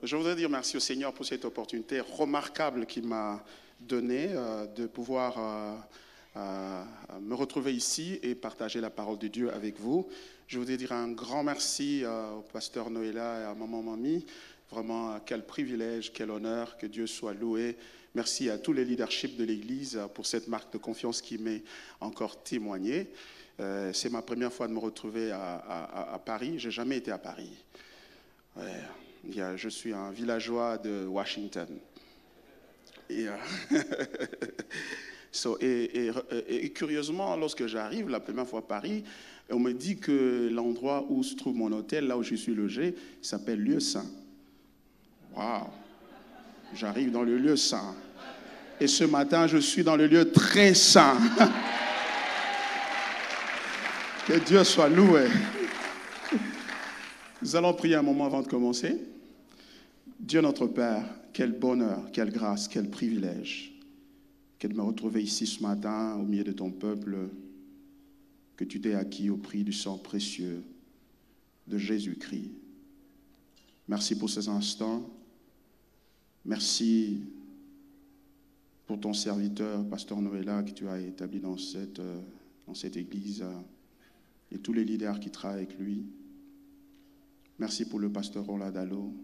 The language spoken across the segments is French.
Je voudrais dire merci au Seigneur pour cette opportunité remarquable qu'il m'a donnée de pouvoir me retrouver ici et partager la parole de Dieu avec vous. Je voudrais dire un grand merci au pasteur Noëlla et à maman Mamie. Vraiment, quel privilège, quel honneur, que Dieu soit loué. Merci à tous les leaderships de l'Église pour cette marque de confiance qui m'est encore témoignée. C'est ma première fois de me retrouver à Paris. Je n'ai jamais été à Paris. Je suis un villageois de Washington. Et curieusement, lorsque j'arrive la première fois à Paris, on me dit que l'endroit où se trouve mon hôtel, là où je suis logé, s'appelle Lieu Saint. Waouh! J'arrive dans le lieu saint. Et ce matin, je suis dans le lieu très saint. Que Dieu soit loué. Nous allons prier un moment avant de commencer. Dieu notre Père, quel bonheur, quelle grâce, quel privilège que de me retrouver ici ce matin au milieu de ton peuple que tu t'es acquis au prix du sang précieux de Jésus-Christ. Merci pour ces instants. Merci pour ton serviteur, pasteur Noëlla, que tu as établi dans cette église et tous les leaders qui travaillent avec lui. Merci pour le pasteur Roladalo.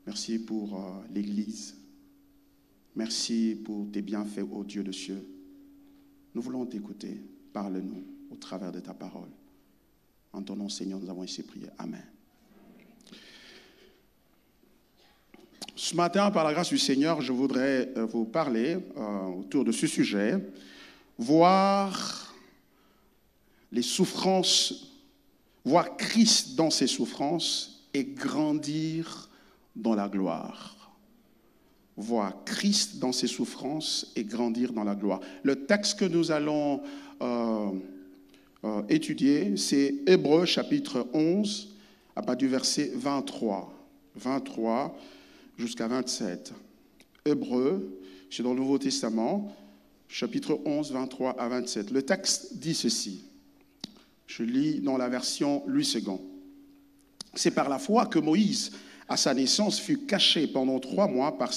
Merci pour l'Église. Merci pour tes bienfaits, ô Dieu de cieux. Nous voulons t'écouter. Parle-nous au travers de ta parole. En ton nom, Seigneur, nous avons ici prié. Amen. Ce matin, par la grâce du Seigneur, je voudrais vous parler autour de ce sujet. Voir les souffrances, voir Christ dans ses souffrances et grandir dans la gloire. Voir Christ dans ses souffrances et grandir dans la gloire. Le texte que nous allons étudier, c'est Hébreux chapitre 11, à partir du verset 23 jusqu'à 27. Hébreux, c'est dans le Nouveau Testament, chapitre 11, 23 à 27. Le texte dit ceci. Je lis dans la version Louis II. C'est par la foi que Moïse, à sa naissance, fut caché pendant 3 mois par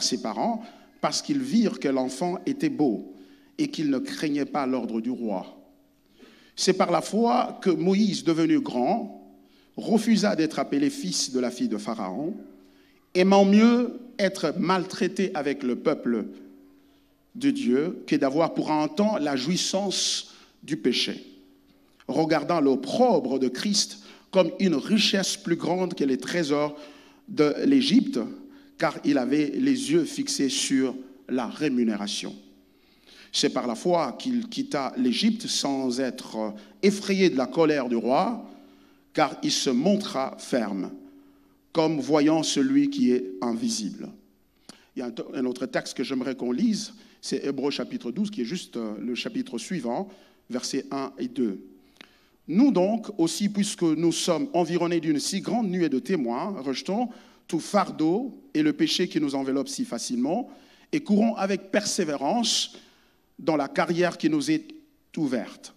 ses parents, parce qu'ils virent que l'enfant était beau et qu'il ne craignait pas l'ordre du roi. C'est par la foi que Moïse, devenu grand, refusa d'être appelé fils de la fille de Pharaon, aimant mieux être maltraité avec le peuple de Dieu que d'avoir pour un temps la jouissance du péché, regardant l'opprobre de Christ comme une richesse plus grande que les trésors de l'Égypte, car il avait les yeux fixés sur la rémunération. C'est par la foi qu'il quitta l'Égypte sans être effrayé de la colère du roi, car il se montra ferme, comme voyant celui qui est invisible. Il y a un autre texte que j'aimerais qu'on lise, c'est Hébreux chapitre 12, qui est juste le chapitre suivant, versets 1 et 2. Nous donc, aussi, puisque nous sommes environnés d'une si grande nuée de témoins, rejetons tout fardeau et le péché qui nous enveloppe si facilement, et courons avec persévérance dans la carrière qui nous est ouverte.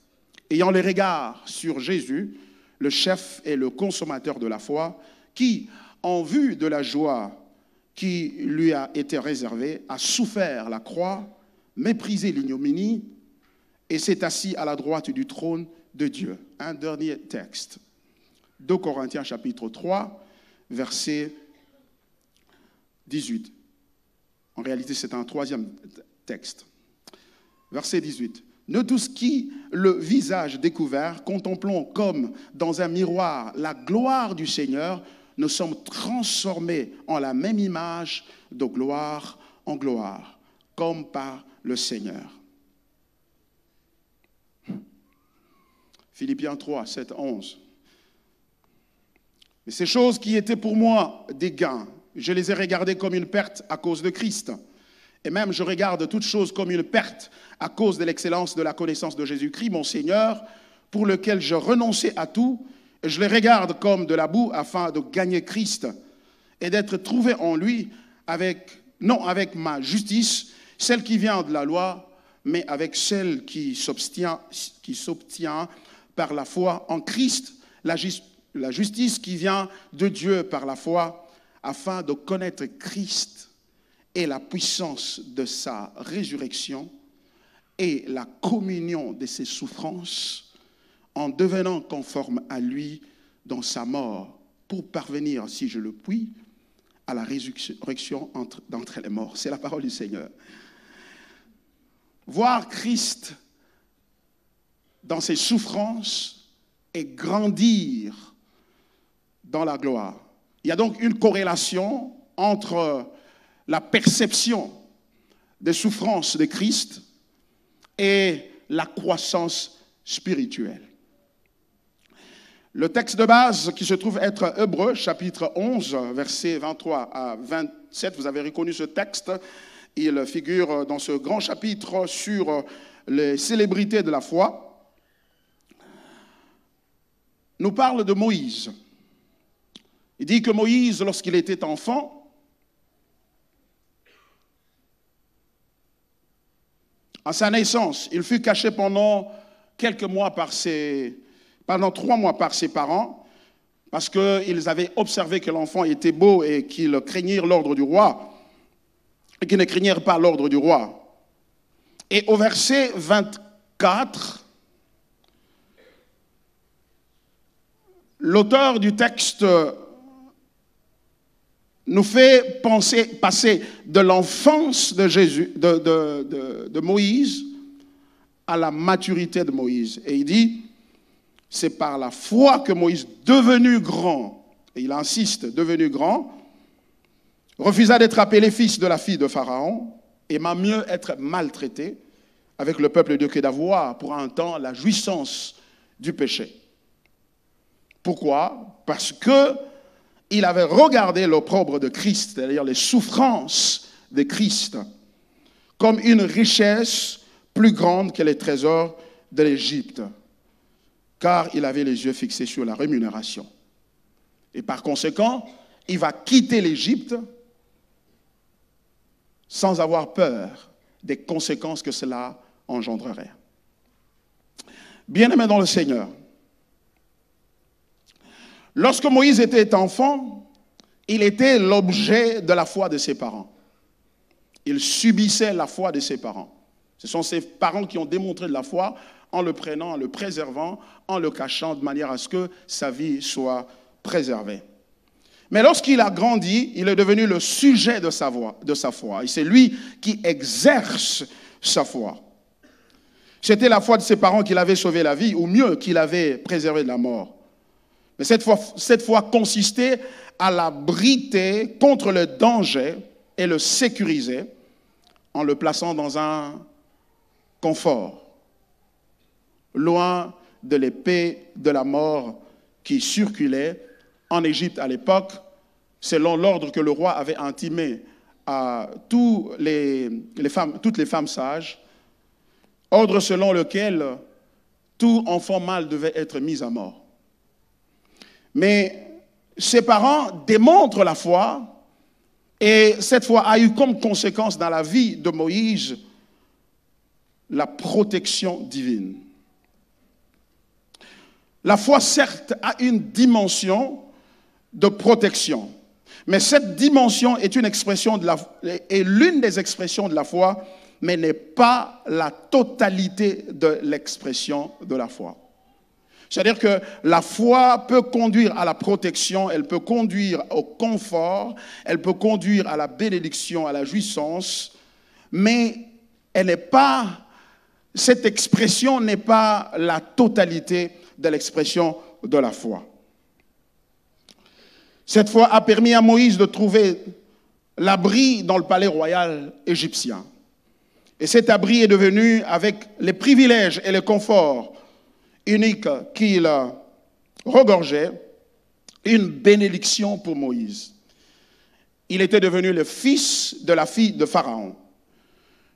Ayant les regards sur Jésus, le chef et le consommateur de la foi, qui, en vue de la joie qui lui a été réservée, a souffert la croix, méprisé l'ignominie, et s'est assis à la droite du trône de Dieu. Un dernier texte. 2 Corinthiens chapitre 3, verset 18. En réalité, c'est un 3e texte. Verset 18. Nous tous qui, le visage découvert, contemplons comme dans un miroir la gloire du Seigneur, nous sommes transformés en la même image de gloire en gloire, comme par le Seigneur. Philippiens 3, 7, 11. Mais ces choses qui étaient pour moi des gains, je les ai regardées comme une perte à cause de Christ. Et même je regarde toutes choses comme une perte à cause de l'excellence de la connaissance de Jésus-Christ, mon Seigneur, pour lequel je renonçais à tout, et je les regarde comme de la boue afin de gagner Christ et d'être trouvé en lui non avec ma justice, celle qui vient de la loi, mais avec celle qui s'obtient par la foi en Christ, la justice qui vient de Dieu par la foi, afin de connaître Christ et la puissance de sa résurrection et la communion de ses souffrances, en devenant conforme à lui dans sa mort, pour parvenir, si je le puis, à la résurrection d'entre les morts. C'est la parole du Seigneur. Voir Christ dans ses souffrances et grandir dans la gloire. Il y a donc une corrélation entre la perception des souffrances de Christ et la croissance spirituelle. Le texte de base qui se trouve être Hébreux, chapitre 11, versets 23 à 27, vous avez reconnu ce texte. Il figure dans ce grand chapitre sur les célébrités de la foi. Nous parle de Moïse. Il dit que Moïse, lorsqu'il était enfant, à sa naissance, il fut caché pendant quelques mois pendant 3 mois par ses parents, parce qu'ils avaient observé que l'enfant était beau et qu'ils craignirent l'ordre du roi, et qu'ils ne craignirent pas l'ordre du roi. Et au verset 24, l'auteur du texte nous fait passer de l'enfance de Moïse à la maturité de Moïse. Et il dit, c'est par la foi que Moïse, devenu grand, et il insiste, devenu grand, refusa d'être appelé fils de la fille de Pharaon, et aima mieux être maltraité avec le peuple de Dieu que d'avoir pour un temps la jouissance du péché. Pourquoi? Parce qu'il avait regardé l'opprobre de Christ, c'est-à-dire les souffrances de Christ, comme une richesse plus grande que les trésors de l'Égypte, car il avait les yeux fixés sur la rémunération. Et par conséquent, il va quitter l'Égypte sans avoir peur des conséquences que cela engendrerait. Bien-aimés dans le Seigneur, lorsque Moïse était enfant, il était l'objet de la foi de ses parents. Il subissait la foi de ses parents. Ce sont ses parents qui ont démontré de la foi en le prenant, en le préservant, en le cachant, de manière à ce que sa vie soit préservée. Mais lorsqu'il a grandi, il est devenu le sujet de sa foi. Et c'est lui qui exerce sa foi. C'était la foi de ses parents qui l'avait sauvé la vie, ou mieux, qui l'avait préservé de la mort. Mais cette foi consistait à l'abriter contre le danger et le sécuriser en le plaçant dans un confort, loin de l'épée de la mort qui circulait en Égypte à l'époque, selon l'ordre que le roi avait intimé à toutes les femmes sages, ordre selon lequel tout enfant mâle devait être mis à mort. Mais ses parents démontrent la foi, et cette foi a eu comme conséquence dans la vie de Moïse la protection divine. La foi, certes, a une dimension de protection, mais cette dimension est l'une des expressions de la foi, mais n'est pas la totalité de l'expression de la foi. C'est-à-dire que la foi peut conduire à la protection, elle peut conduire au confort, elle peut conduire à la bénédiction, à la jouissance, mais cette expression n'est pas la totalité de l'expression de la foi. Cette foi a permis à Moïse de trouver l'abri dans le palais royal égyptien. Et cet abri est devenu, avec les privilèges et les conforts uniques qu'il regorgeait, une bénédiction pour Moïse. Il était devenu le fils de la fille de Pharaon.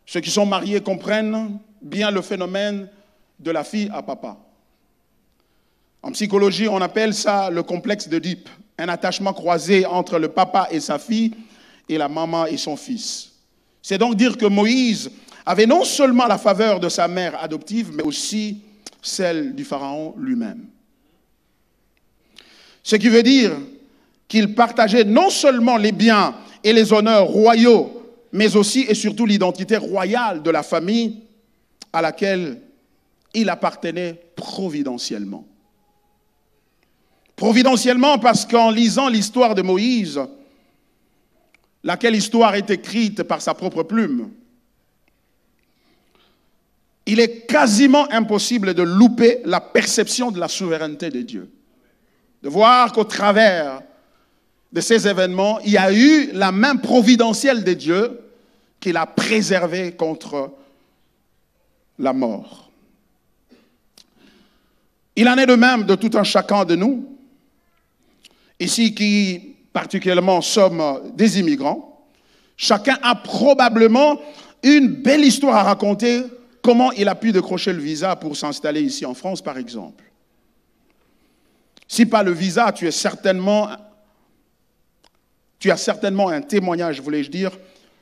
Ceux qui sont mariés comprennent bien le phénomène de la fille à papa. En psychologie, on appelle ça le complexe d'Oedipe, un attachement croisé entre le papa et sa fille et la maman et son fils. C'est donc dire que Moïse avait non seulement la faveur de sa mère adoptive, mais aussi celle du Pharaon lui-même. Ce qui veut dire qu'il partageait non seulement les biens et les honneurs royaux, mais aussi et surtout l'identité royale de la famille à laquelle il appartenait providentiellement. Providentiellement parce qu'en lisant l'histoire de Moïse, laquelle histoire est écrite par sa propre plume, il est quasiment impossible de louper la perception de la souveraineté de Dieu. De voir qu'au travers de ces événements, il y a eu la main providentielle de Dieu qui l'a préservé contre la mort. Il en est de même de tout un chacun de nous, ici qui particulièrement sommes des immigrants. Chacun a probablement une belle histoire à raconter, comment il a pu décrocher le visa pour s'installer ici en France, par exemple. Si pas le visa, tu as certainement un témoignage, voulais-je dire,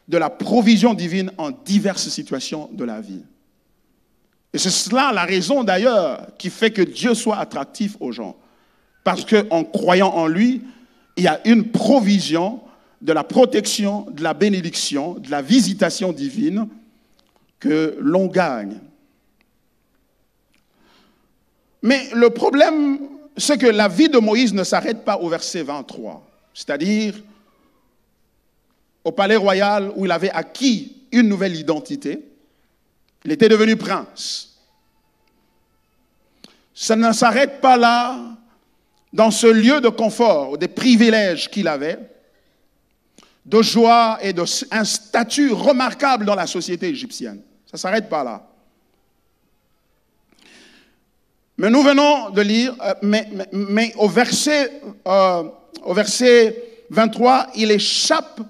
de la provision divine en diverses situations de la vie. Et c'est cela la raison d'ailleurs qui fait que Dieu soit attractif aux gens. Parce qu'en croyant en lui, il y a une provision de la protection, de la bénédiction, de la visitation divine que l'on gagne. Mais le problème, c'est que la vie de Moïse ne s'arrête pas au verset 23, c'est-à-dire au palais royal où il avait acquis une nouvelle identité. Il était devenu prince. Ça ne s'arrête pas là, dans ce lieu de confort, des privilèges qu'il avait, de joie et un statut remarquable dans la société égyptienne. Ça ne s'arrête pas là. Mais nous venons de lire, mais au verset 23, il échappe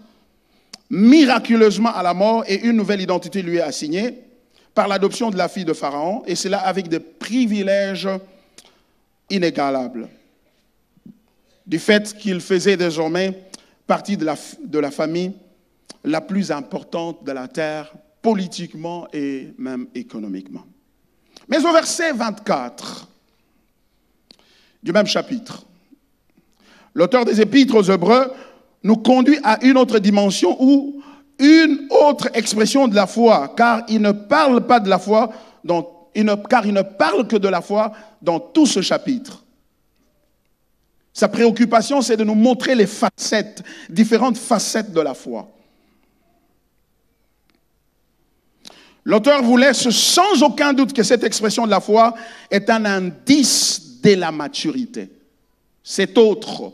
miraculeusement à la mort et une nouvelle identité lui est assignée par l'adoption de la fille de Pharaon, et cela avec des privilèges inégalables. Du fait qu'il faisait désormais partie de la famille la plus importante de la terre, politiquement et même économiquement. Mais au verset 24 du même chapitre, l'auteur des Épîtres aux Hébreux nous conduit à une autre dimension ou une autre expression de la foi, car il ne parle pas de la foi, car il ne parle que de la foi dans tout ce chapitre. Sa préoccupation, c'est de nous montrer les facettes, différentes facettes de la foi. L'auteur vous laisse sans aucun doute que cette expression de la foi est un indice de la maturité. Cette autre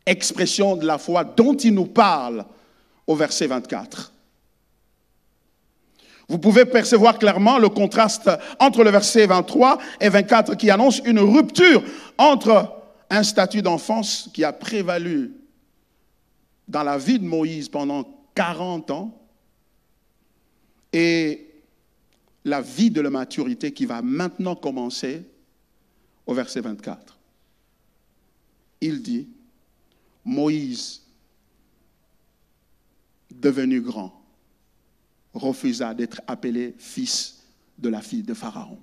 expression de la foi dont il nous parle au verset 24. Vous pouvez percevoir clairement le contraste entre le verset 23 et 24 qui annonce une rupture entre un statut d'enfance qui a prévalu dans la vie de Moïse pendant 40 ans et la vie de la maturité qui va maintenant commencer au verset 24. Il dit, Moïse, devenu grand, refusa d'être appelé fils de la fille de Pharaon.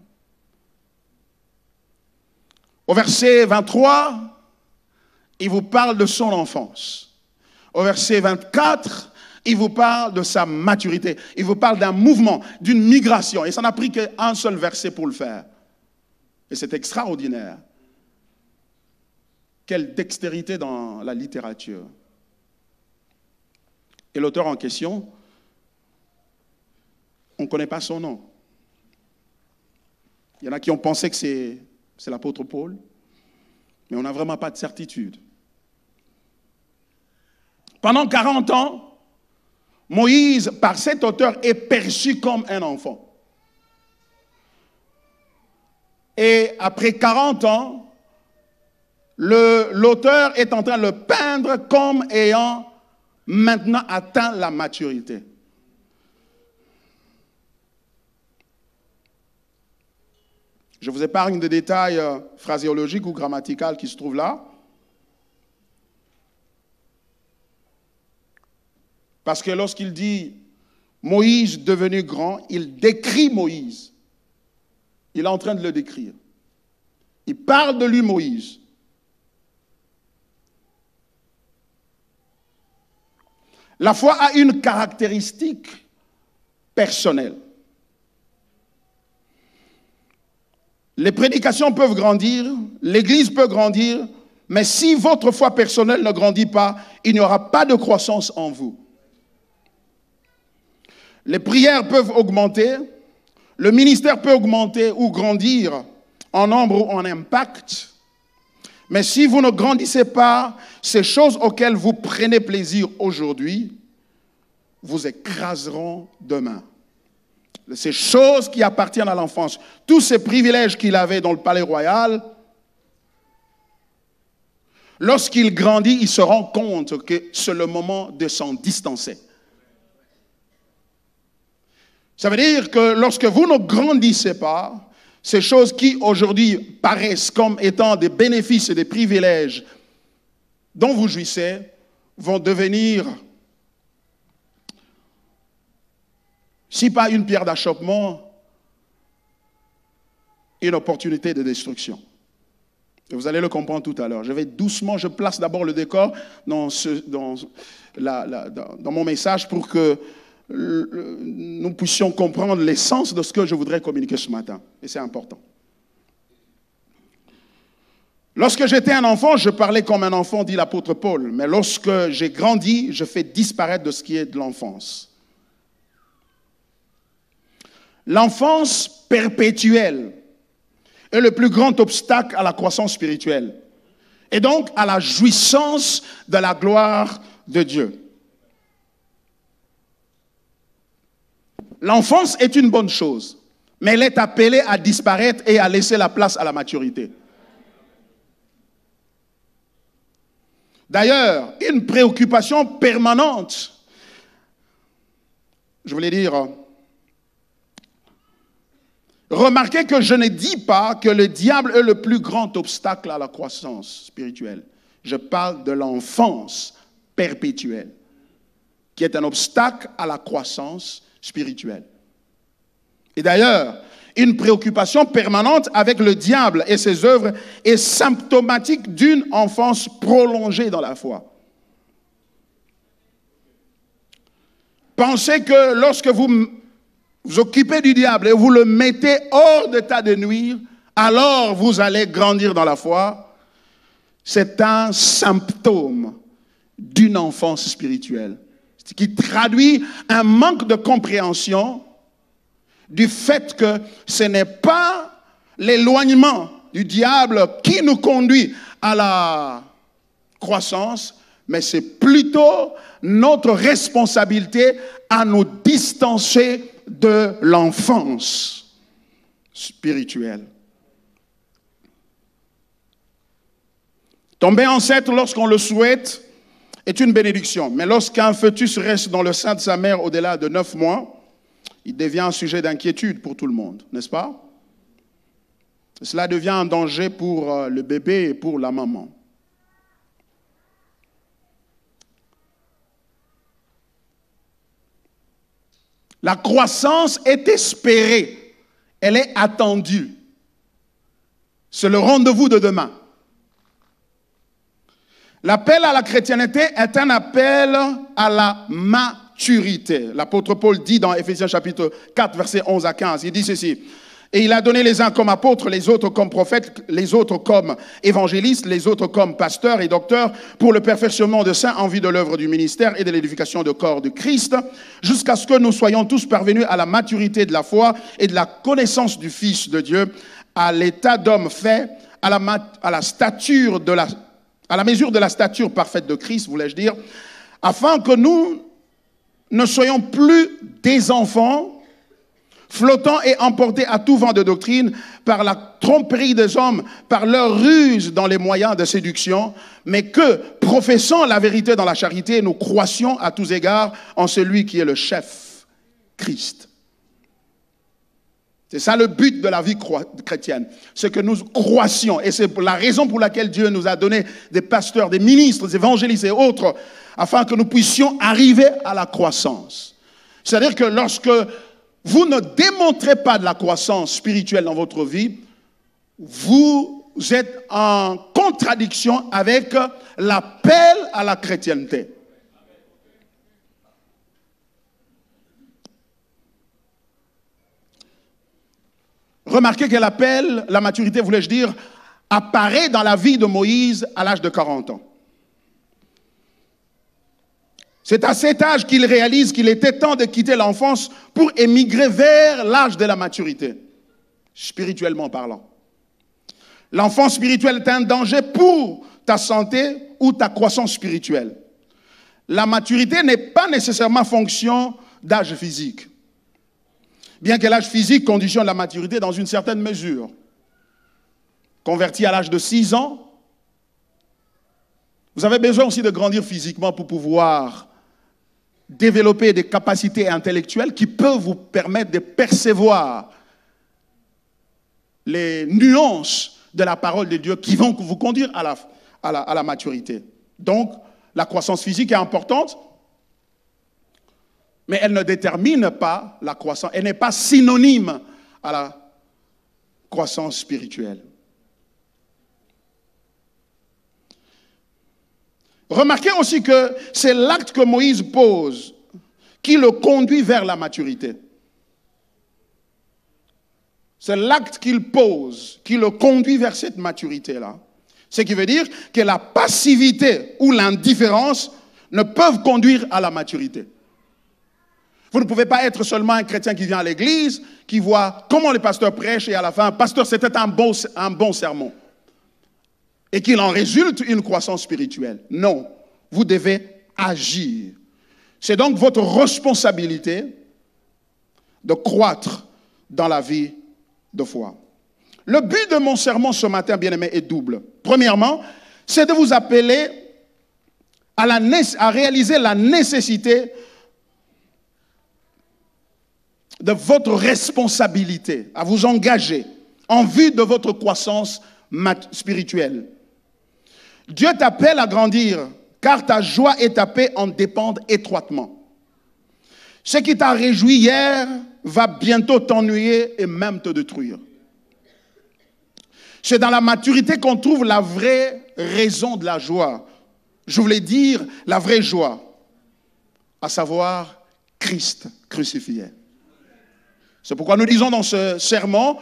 Au verset 23, il vous parle de son enfance. Au verset 24, il vous parle de sa maturité. Il vous parle d'un mouvement, d'une migration. Et ça n'a pris qu'un seul verset pour le faire. Et c'est extraordinaire. Quelle dextérité dans la littérature. Et l'auteur en question, on ne connaît pas son nom. Il y en a qui ont pensé que c'est l'apôtre Paul, mais on n'a vraiment pas de certitude. Pendant 40 ans, Moïse, par cet auteur, est perçu comme un enfant. Et après 40 ans, l'auteur est en train de le peindre comme ayant maintenant atteint la maturité. Je vous épargne des détails phraséologiques ou grammaticaux qui se trouvent là. Parce que lorsqu'il dit Moïse devenu grand, il décrit Moïse. Il est en train de le décrire. Il parle de lui, Moïse. La foi a une caractéristique personnelle. Les prédications peuvent grandir, l'Église peut grandir, mais si votre foi personnelle ne grandit pas, il n'y aura pas de croissance en vous. Les prières peuvent augmenter, le ministère peut augmenter ou grandir en nombre ou en impact, mais si vous ne grandissez pas, ces choses auxquelles vous prenez plaisir aujourd'hui vous écraseront demain. Ces choses qui appartiennent à l'enfance, tous ces privilèges qu'il avait dans le palais royal, lorsqu'il grandit, il se rend compte que c'est le moment de s'en distancer. Ça veut dire que lorsque vous ne grandissez pas, ces choses qui aujourd'hui paraissent comme étant des bénéfices et des privilèges dont vous jouissez vont devenir, si pas une pierre d'achoppement, une opportunité de destruction. Et vous allez le comprendre tout à l'heure. Je vais doucement, je place d'abord le décor dans mon message pour que nous puissions comprendre l'essence de ce que je voudrais communiquer ce matin. Et c'est important. Lorsque j'étais un enfant, je parlais comme un enfant, dit l'apôtre Paul. Mais lorsque j'ai grandi, je fais disparaître de ce qui est de l'enfance. L'enfance perpétuelle est le plus grand obstacle à la croissance spirituelle et donc à la jouissance de la gloire de Dieu. L'enfance est une bonne chose, mais elle est appelée à disparaître et à laisser la place à la maturité. D'ailleurs, une préoccupation permanente, je voulais dire, remarquez que je ne dis pas que le diable est le plus grand obstacle à la croissance spirituelle. Je parle de l'enfance perpétuelle, qui est un obstacle à la croissance spirituelle. Et d'ailleurs, une préoccupation permanente avec le diable et ses œuvres est symptomatique d'une enfance prolongée dans la foi. Pensez que lorsque vous vous occupez du diable et vous le mettez hors d'état de nuire, alors vous allez grandir dans la foi. C'est un symptôme d'une enfance spirituelle, ce qui traduit un manque de compréhension du fait que ce n'est pas l'éloignement du diable qui nous conduit à la croissance, mais c'est plutôt notre responsabilité à nous distancer de l'enfance spirituelle. Tomber enceinte lorsqu'on le souhaite est une bénédiction, mais lorsqu'un fœtus reste dans le sein de sa mère au-delà de 9 mois, il devient un sujet d'inquiétude pour tout le monde, n'est-ce pas? Cela devient un danger pour le bébé et pour la maman. La croissance est espérée, elle est attendue. C'est le rendez-vous de demain. L'appel à la chrétienté est un appel à la maturité. L'apôtre Paul dit dans Éphésiens chapitre 4, versets 11 à 15, il dit ceci. Et il a donné les uns comme apôtres, les autres comme prophètes, les autres comme évangélistes, les autres comme pasteurs et docteurs, pour le perfectionnement de saints en vue de l'œuvre du ministère et de l'édification du corps de Christ, jusqu'à ce que nous soyons tous parvenus à la maturité de la foi et de la connaissance du Fils de Dieu, à l'état d'homme fait, à la mesure de la stature parfaite de Christ, voulais-je dire, afin que nous ne soyons plus des enfants, flottant et emportés à tout vent de doctrine par la tromperie des hommes, par leur ruse dans les moyens de séduction, mais que, professant la vérité dans la charité, nous croissions à tous égards en celui qui est le chef, Christ. C'est ça le but de la vie chrétienne, c'est que nous croissions. Et c'est la raison pour laquelle Dieu nous a donné des pasteurs, des ministres, des évangélistes et autres, afin que nous puissions arriver à la croissance. C'est-à-dire que lorsque vous ne démontrez pas de la croissance spirituelle dans votre vie, vous êtes en contradiction avec l'appel à la chrétienté. Remarquez qu'elle appelle, la maturité, voulais-je dire, apparaît dans la vie de Moïse à l'âge de 40 ans. C'est à cet âge qu'il réalise qu'il était temps de quitter l'enfance pour émigrer vers l'âge de la maturité, spirituellement parlant. L'enfance spirituelle est un danger pour ta santé ou ta croissance spirituelle. La maturité n'est pas nécessairement fonction d'âge physique, bien que l'âge physique conditionne la maturité dans une certaine mesure. Converti à l'âge de 6 ans, vous avez besoin aussi de grandir physiquement pour pouvoir développer des capacités intellectuelles qui peuvent vous permettre de percevoir les nuances de la parole de Dieu qui vont vous conduire à la maturité. Donc, la croissance physique est importante, mais elle ne détermine pas la croissance. Elle n'est pas synonyme à la croissance spirituelle. Remarquez aussi que c'est l'acte que Moïse pose qui le conduit vers la maturité. C'est l'acte qu'il pose qui le conduit vers cette maturité-là. Ce qui veut dire que la passivité ou l'indifférence ne peuvent conduire à la maturité. Vous ne pouvez pas être seulement un chrétien qui vient à l'église, qui voit comment le pasteur prêche et à la fin, pasteur, c'était un bon sermon. Et qu'il en résulte une croissance spirituelle. Non, vous devez agir. C'est donc votre responsabilité de croître dans la vie de foi. Le but de mon sermon ce matin, bien-aimé, est double. Premièrement, c'est de vous appeler à réaliser la nécessité de votre responsabilité, à vous engager en vue de votre croissance spirituelle. Dieu t'appelle à grandir, car ta joie et ta paix en dépendent étroitement. Ce qui t'a réjoui hier va bientôt t'ennuyer et même te détruire. C'est dans la maturité qu'on trouve la vraie raison de la joie. Je voulais dire la vraie joie, à savoir Christ crucifié. C'est pourquoi nous disons dans ce sermon,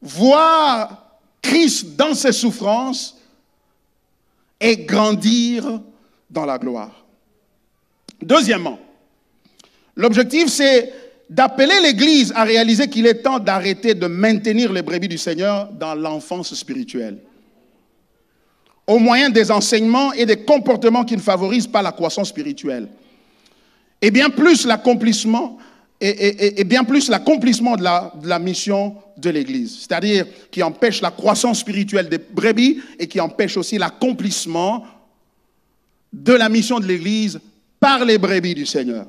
voir Christ dans ses souffrances et grandir dans la gloire. Deuxièmement, l'objectif c'est d'appeler l'Église à réaliser qu'il est temps d'arrêter de maintenir les brebis du Seigneur dans l'enfance spirituelle, au moyen des enseignements et des comportements qui ne favorisent pas la croissance spirituelle. Et bien plus l'accomplissement de la mission de l'Église, c'est-à-dire qui empêche la croissance spirituelle des brebis et qui empêche aussi l'accomplissement de la mission de l'Église par les brebis du Seigneur.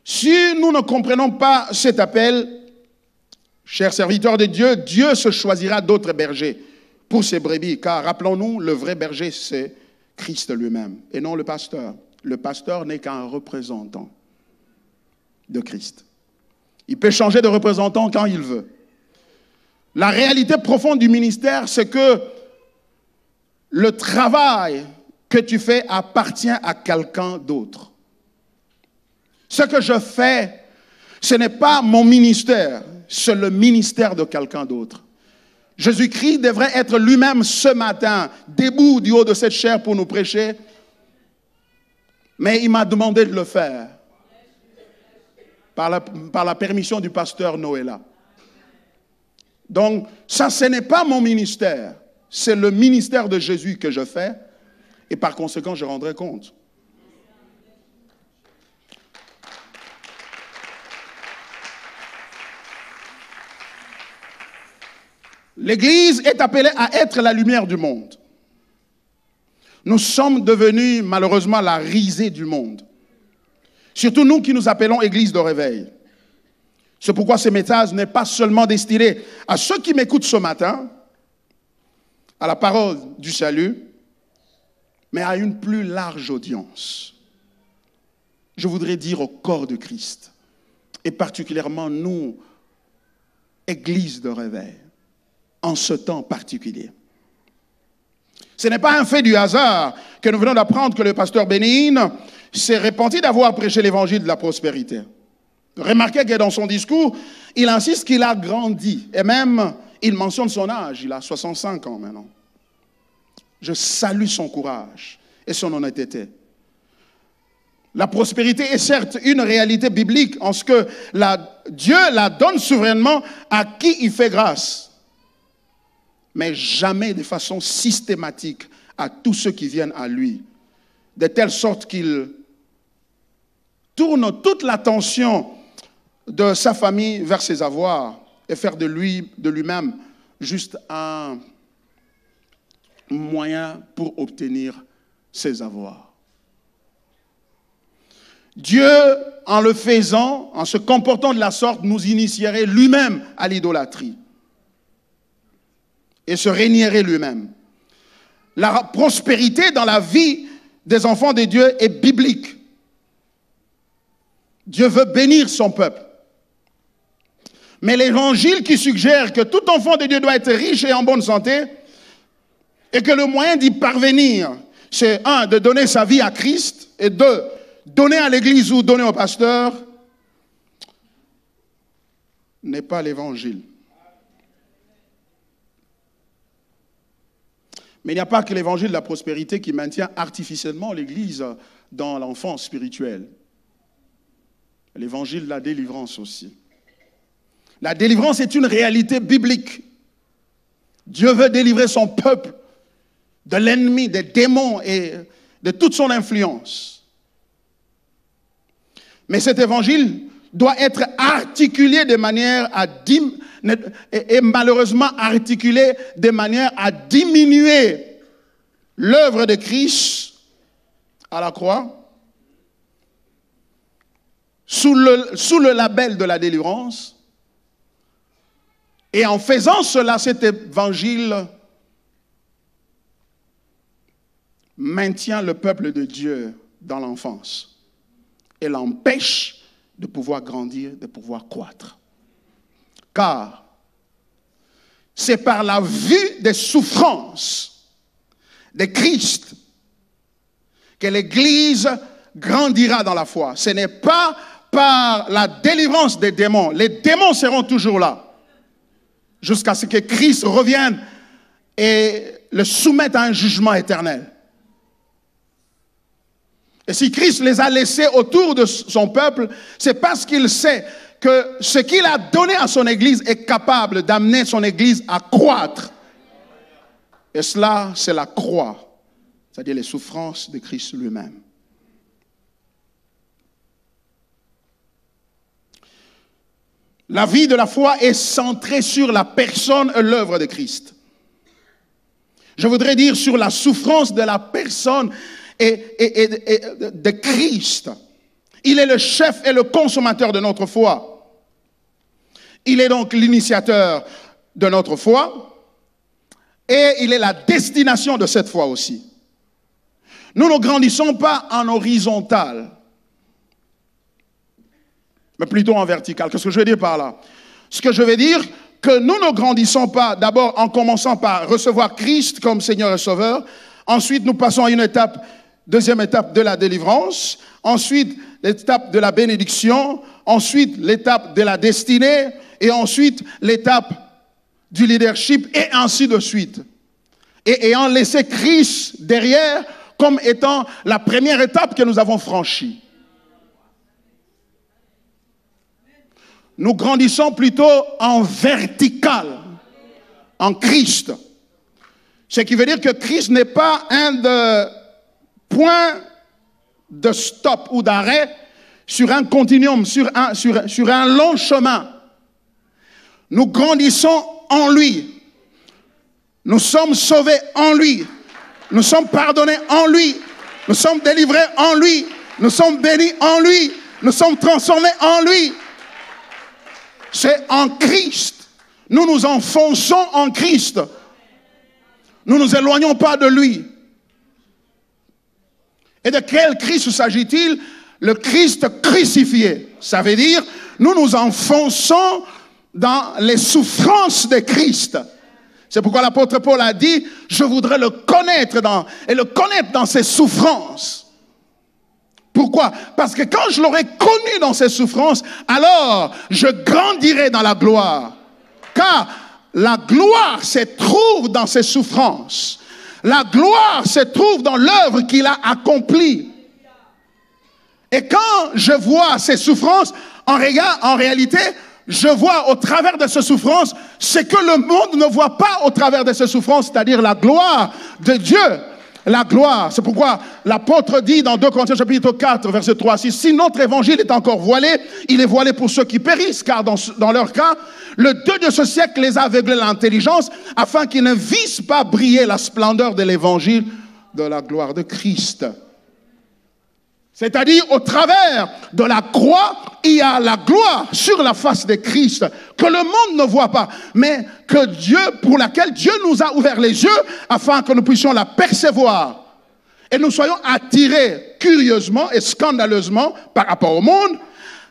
Si nous ne comprenons pas cet appel, chers serviteurs de Dieu, Dieu se choisira d'autres bergers pour ses brebis, car rappelons-nous, le vrai berger, c'est Christ lui-même, et non le pasteur. Le pasteur n'est qu'un représentant de Christ. Il peut changer de représentant quand il veut. La réalité profonde du ministère, c'est que le travail que tu fais appartient à quelqu'un d'autre. Ce que je fais, ce n'est pas mon ministère, c'est le ministère de quelqu'un d'autre. Jésus-Christ devrait être lui-même ce matin, debout du haut de cette chaire pour nous prêcher, mais il m'a demandé de le faire par la permission du pasteur Noëlla. Donc, ça, ce n'est pas mon ministère, c'est le ministère de Jésus que je fais, et par conséquent, je rendrai compte. L'Église est appelée à être la lumière du monde. Nous sommes devenus malheureusement la risée du monde. Surtout nous qui nous appelons Église de réveil. C'est pourquoi ce message n'est pas seulement destiné à ceux qui m'écoutent ce matin, à la parole du salut, mais à une plus large audience. Je voudrais dire au corps de Christ, et particulièrement nous, Église de réveil, en ce temps particulier. Ce n'est pas un fait du hasard que nous venons d'apprendre que le pasteur Bénin s'est repenti d'avoir prêché l'évangile de la prospérité. Remarquez que dans son discours, il insiste qu'il a grandi. Et même, il mentionne son âge. Il a 65 ans maintenant. Je salue son courage et son honnêteté. La prospérité est certes une réalité biblique en ce que Dieu la donne souverainement à qui il fait grâce, mais jamais de façon systématique à tous ceux qui viennent à lui, de telle sorte qu'il tourne toute l'attention de sa famille vers ses avoirs et faire de lui-même juste un moyen pour obtenir ses avoirs. Dieu, en le faisant, en se comportant de la sorte, nous initierait lui-même à l'idolâtrie et se régnerait lui-même. La prospérité dans la vie des enfants de Dieu est biblique. Dieu veut bénir son peuple. Mais l'évangile qui suggère que tout enfant de Dieu doit être riche et en bonne santé, et que le moyen d'y parvenir, c'est un, de donner sa vie à Christ, et deux, donner à l'église ou donner au pasteur, n'est pas l'évangile. Mais il n'y a pas que l'évangile de la prospérité qui maintient artificiellement l'église dans l'enfance spirituelle. L'évangile de la délivrance aussi. La délivrance est une réalité biblique. Dieu veut délivrer son peuple de l'ennemi, des démons et de toute son influence. Mais cet évangile doit être articulé de manière et malheureusement articulé de manière à diminuer l'œuvre de Christ à la croix sous le label de la délivrance. Et en faisant cela, cet évangile maintient le peuple de Dieu dans l'enfance et l'empêche de pouvoir grandir, de pouvoir croître. Car c'est par la vue des souffrances de Christ que l'Église grandira dans la foi. Ce n'est pas par la délivrance des démons. Les démons seront toujours là jusqu'à ce que Christ revienne et le soumette à un jugement éternel. Et si Christ les a laissés autour de son peuple, c'est parce qu'il sait que ce qu'il a donné à son Église est capable d'amener son Église à croître. Et cela, c'est la croix, c'est-à-dire les souffrances de Christ lui-même. La vie de la foi est centrée sur la personne et l'œuvre de Christ. Je voudrais dire sur la souffrance de la personne et de Christ. Il est le chef et le consommateur de notre foi. Il est donc l'initiateur de notre foi et il est la destination de cette foi aussi. Nous ne grandissons pas en horizontal, mais plutôt en vertical. Qu'est-ce que je veux dire par là? Ce que je veux dire, que nous ne grandissons pas d'abord en commençant par recevoir Christ comme Seigneur et Sauveur. Ensuite, nous passons à une étape, deuxième étape de la délivrance. Ensuite, l'étape de la bénédiction. Ensuite, l'étape de la destinée. Et ensuite, l'étape du leadership et ainsi de suite. Et ayant laissé Christ derrière comme étant la première étape que nous avons franchie. Nous grandissons plutôt en vertical, en Christ. Ce qui veut dire que Christ n'est pas un point de stop ou d'arrêt sur un continuum, sur un long chemin. Nous grandissons en lui. Nous sommes sauvés en lui. Nous sommes pardonnés en lui. Nous sommes délivrés en lui. Nous sommes bénis en lui. Nous sommes transformés en lui. C'est en Christ. Nous nous enfonçons en Christ. Nous ne nous éloignons pas de lui. Et de quel Christ s'agit-il? Le Christ crucifié. Ça veut dire, nous nous enfonçons dans les souffrances de Christ. C'est pourquoi l'apôtre Paul a dit, je voudrais le connaître dans ses souffrances. Pourquoi? Parce que quand je l'aurai connu dans ses souffrances, alors je grandirai dans la gloire. Car la gloire se trouve dans ses souffrances. La gloire se trouve dans l'œuvre qu'il a accomplie. Et quand je vois ces souffrances, en réalité, je vois au travers de ces souffrances ce que le monde ne voit pas au travers de ces souffrances, c'est-à-dire la gloire de Dieu. La gloire. C'est pourquoi l'apôtre dit dans 2 Corinthiens chapitre 4, verset 3 à 6, si notre évangile est encore voilé, il est voilé pour ceux qui périssent, car dans leur cas, le Dieu de ce siècle les a aveuglés l'intelligence, afin qu'ils ne vissent pas briller la splendeur de l'évangile de la gloire de Christ. C'est-à-dire, au travers de la croix, il y a la gloire sur la face de Christ, que le monde ne voit pas, mais que Dieu, pour laquelle Dieu nous a ouvert les yeux, afin que nous puissions la percevoir. Et nous soyons attirés curieusement et scandaleusement par rapport au monde,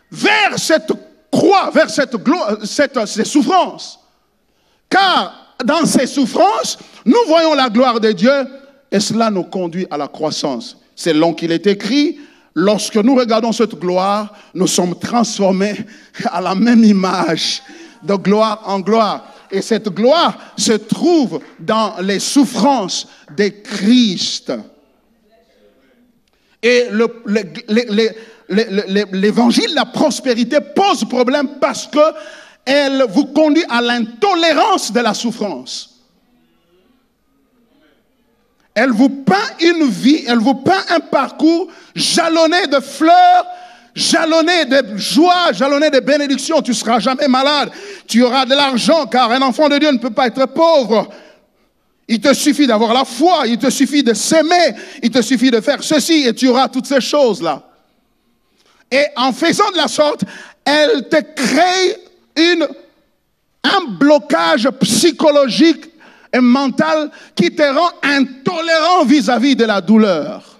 vers cette croix, vers cette gloire, ces souffrances. Car dans ces souffrances, nous voyons la gloire de Dieu, et cela nous conduit à la croissance. C'est long qu'il est écrit, lorsque nous regardons cette gloire, nous sommes transformés à la même image, de gloire en gloire. Et cette gloire se trouve dans les souffrances de Christ. Et l'évangile, la prospérité pose problème parce qu'elle vous conduit à l'intolérance de la souffrance. Elle vous peint une vie, elle vous peint un parcours jalonné de fleurs, jalonné de joie, jalonné de bénédictions. Tu ne seras jamais malade, tu auras de l'argent, car un enfant de Dieu ne peut pas être pauvre. Il te suffit d'avoir la foi, il te suffit de s'aimer, il te suffit de faire ceci et tu auras toutes ces choses-là. Et en faisant de la sorte, elle te crée un blocage psychologique et mental qui te rend intolérant vis-à-vis de la douleur,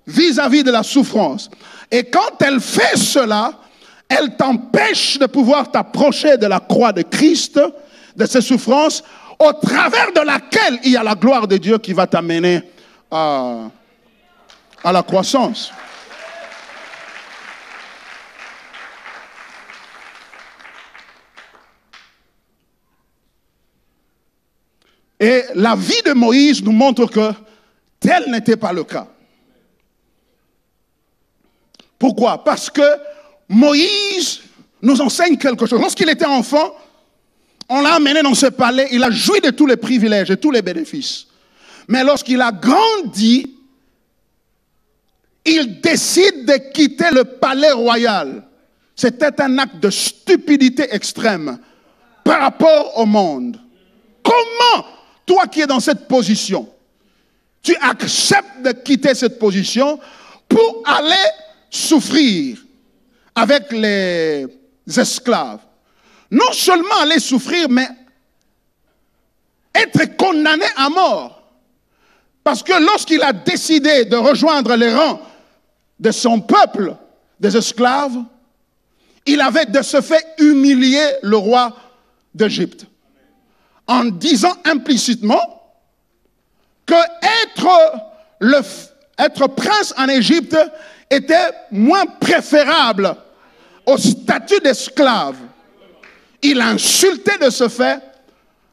vis-à-vis de la souffrance. Et quand elle fait cela, elle t'empêche de pouvoir t'approcher de la croix de Christ, de ses souffrances, au travers de laquelle il y a la gloire de Dieu qui va t'amener à la croissance. Et la vie de Moïse nous montre que tel n'était pas le cas. Pourquoi? Parce que Moïse nous enseigne quelque chose. Lorsqu'il était enfant, on l'a amené dans ce palais, il a joui de tous les privilèges et tous les bénéfices. Mais lorsqu'il a grandi, il décide de quitter le palais royal. C'était un acte de stupidité extrême par rapport au monde. Comment, toi qui es dans cette position, tu acceptes de quitter cette position pour aller souffrir avec les esclaves? Non seulement aller souffrir, mais être condamné à mort. Parce que lorsqu'il a décidé de rejoindre les rangs de son peuple, des esclaves, il avait de ce fait humilié le roi d'Égypte, en disant implicitement que être prince en Égypte était moins préférable au statut d'esclave. Il a insulté de ce fait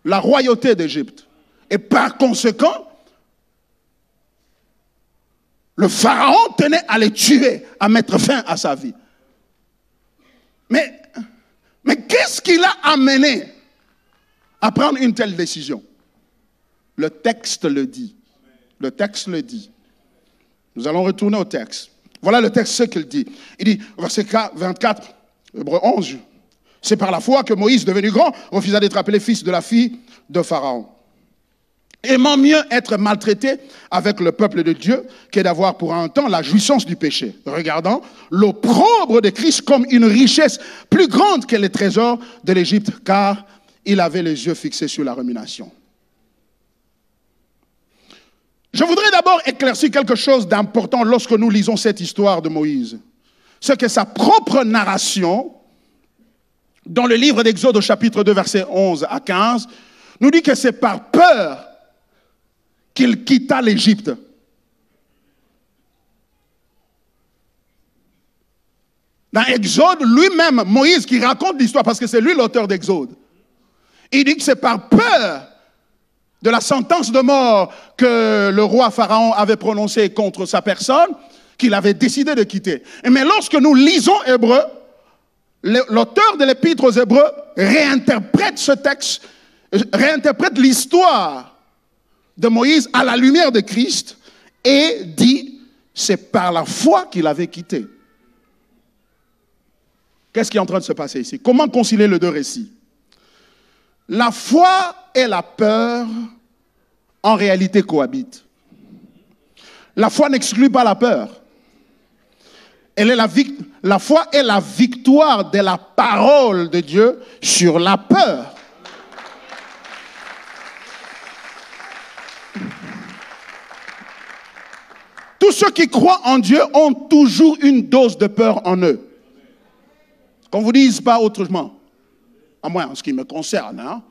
la royauté d'Égypte. Et par conséquent, le pharaon tenait à les tuer, à mettre fin à sa vie. Mais qu'est-ce qui l'a amené à prendre une telle décision? Le texte le dit. Le texte le dit. Nous allons retourner au texte. Voilà le texte, ce qu'il dit. Il dit, verset 24, Hébreux 11, c'est par la foi que Moïse, devenu grand, refusa d'être appelé fils de la fille de Pharaon. Aimant mieux être maltraité avec le peuple de Dieu que d'avoir pour un temps la jouissance du péché, regardant l'opprobre de Christ comme une richesse plus grande que les trésors de l'Égypte, car il avait les yeux fixés sur la rumination. Je voudrais d'abord éclaircir quelque chose d'important lorsque nous lisons cette histoire de Moïse. C'est que sa propre narration, dans le livre d'Exode au chapitre 2, versets 11 à 15, nous dit que c'est par peur qu'il quitta l'Égypte. Dans Exode, lui-même, Moïse qui raconte l'histoire, parce que c'est lui l'auteur d'Exode, il dit que c'est par peur de la sentence de mort que le roi Pharaon avait prononcée contre sa personne, qu'il avait décidé de quitter. Mais lorsque nous lisons Hébreu, l'auteur de l'épître aux Hébreux réinterprète ce texte, réinterprète l'histoire de Moïse à la lumière de Christ et dit, c'est par la foi qu'il avait quitté. Qu'est-ce qui est en train de se passer ici? Comment concilier les deux récits? La foi et la peur, en réalité, cohabitent. La foi n'exclut pas la peur. La foi est la victoire de la parole de Dieu sur la peur. Tous ceux qui croient en Dieu ont toujours une dose de peur en eux. Qu'on ne vous dise pas autrement. À moi, en ce qui me concerne. Hein?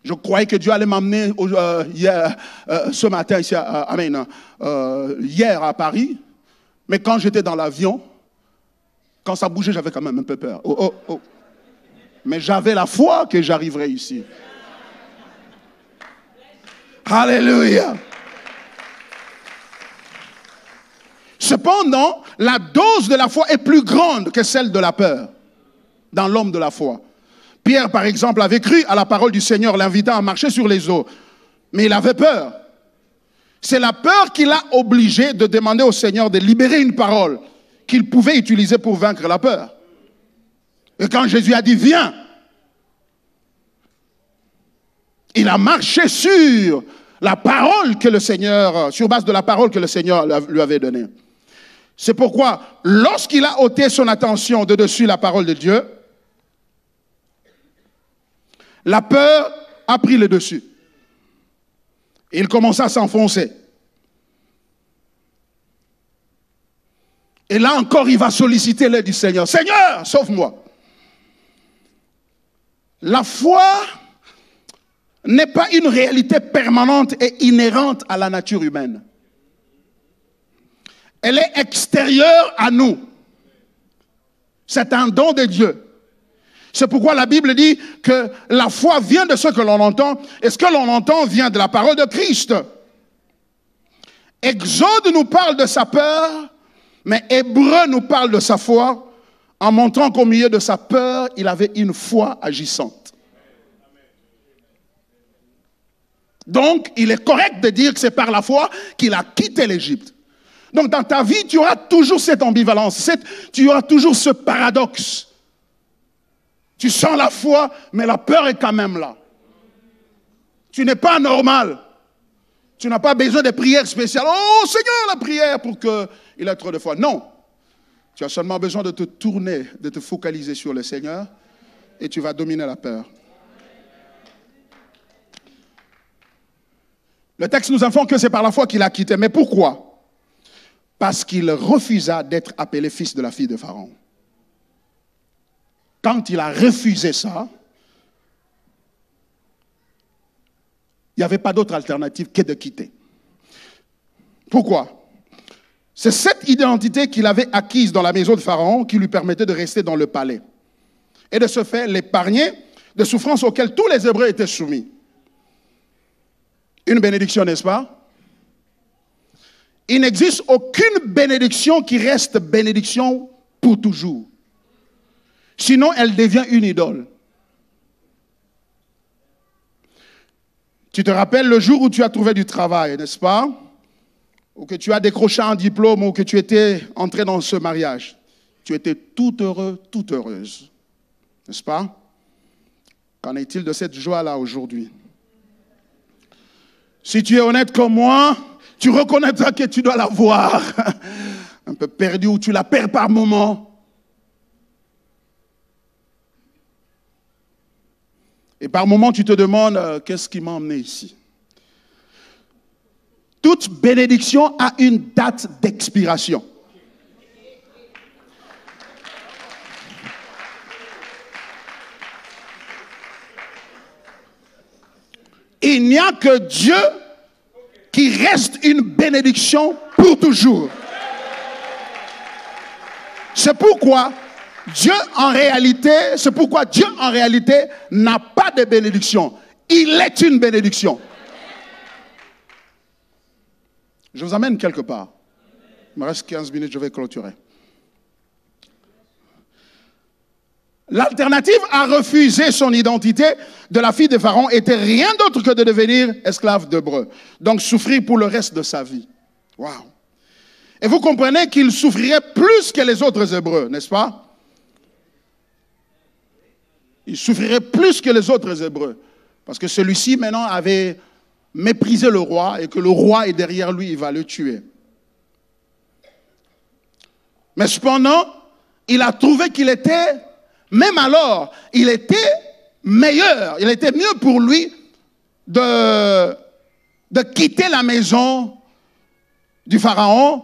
Je croyais que Dieu allait m'amener ce matin ici, hier à Paris. Mais quand j'étais dans l'avion, quand ça bougeait, j'avais quand même un peu peur. Mais j'avais la foi que j'arriverais ici. Alléluia. Cependant, la dose de la foi est plus grande que celle de la peur dans l'homme de la foi. Pierre, par exemple, avait cru à la parole du Seigneur, l'invitant à marcher sur les eaux. Mais il avait peur. C'est la peur qui l'a obligé de demander au Seigneur de libérer une parole qu'il pouvait utiliser pour vaincre la peur. Et quand Jésus a dit « Viens », il a marché sur la parole que le Seigneur, sur base de la parole que le Seigneur lui avait donnée. C'est pourquoi, lorsqu'il a ôté son attention de dessus la parole de Dieu, la peur a pris le dessus. Il commença à s'enfoncer. Et là encore, il va solliciter l'aide du Seigneur. Seigneur, sauve-moi. La foi n'est pas une réalité permanente et inhérente à la nature humaine. Elle est extérieure à nous. C'est un don de Dieu. C'est pourquoi la Bible dit que la foi vient de ce que l'on entend, et ce que l'on entend vient de la parole de Christ. Exode nous parle de sa peur, mais Hébreu nous parle de sa foi, en montrant qu'au milieu de sa peur, il avait une foi agissante. Donc, il est correct de dire que c'est par la foi qu'il a quitté l'Égypte. Donc, dans ta vie, tu auras toujours cette ambivalence, tu auras toujours ce paradoxe. Tu sens la foi, mais la peur est quand même là. Tu n'es pas normal. Tu n'as pas besoin de prières spéciales. Oh Seigneur, la prière pour qu'il ait trop de foi. Non. Tu as seulement besoin de te tourner, de te focaliser sur le Seigneur et tu vas dominer la peur. Le texte nous informe que c'est par la foi qu'il a quitté. Mais pourquoi? Parce qu'il refusa d'être appelé fils de la fille de Pharaon. Quand il a refusé ça, il n'y avait pas d'autre alternative que de quitter. Pourquoi? C'est cette identité qu'il avait acquise dans la maison de Pharaon qui lui permettait de rester dans le palais et de se faire l'épargner des souffrances auxquelles tous les Hébreux étaient soumis. Une bénédiction, n'est-ce pas? Il n'existe aucune bénédiction qui reste bénédiction pour toujours. Sinon, elle devient une idole. Tu te rappelles le jour où tu as trouvé du travail, n'est-ce pas? Ou que tu as décroché un diplôme ou que tu étais entré dans ce mariage. Tu étais tout heureux, toute heureuse. N'est-ce pas? Qu'en est-il de cette joie-là aujourd'hui? Si tu es honnête comme moi, tu reconnaîtras que tu dois l'avoir. Un peu perdu ou tu la perds par moment. Et par moment, tu te demandes, qu'est-ce qui m'a emmené ici? Toute bénédiction a une date d'expiration. Il n'y a que Dieu qui reste une bénédiction pour toujours. C'est pourquoi Dieu en réalité n'a pas de bénédiction. Il est une bénédiction. Je vous amène quelque part. Il me reste 15 minutes, je vais clôturer. L'alternative à refuser son identité de la fille de Pharaon était rien d'autre que de devenir esclave d'Hébreu. Donc souffrir pour le reste de sa vie. Waouh! Et vous comprenez qu'il souffrirait plus que les autres Hébreux, n'est-ce pas? Il souffrirait plus que les autres Hébreux. Parce que celui-ci maintenant avait méprisé le roi et que le roi est derrière lui, il va le tuer. Mais cependant, il a trouvé qu'il était... Même alors, il était meilleur, il était mieux pour lui de quitter la maison du Pharaon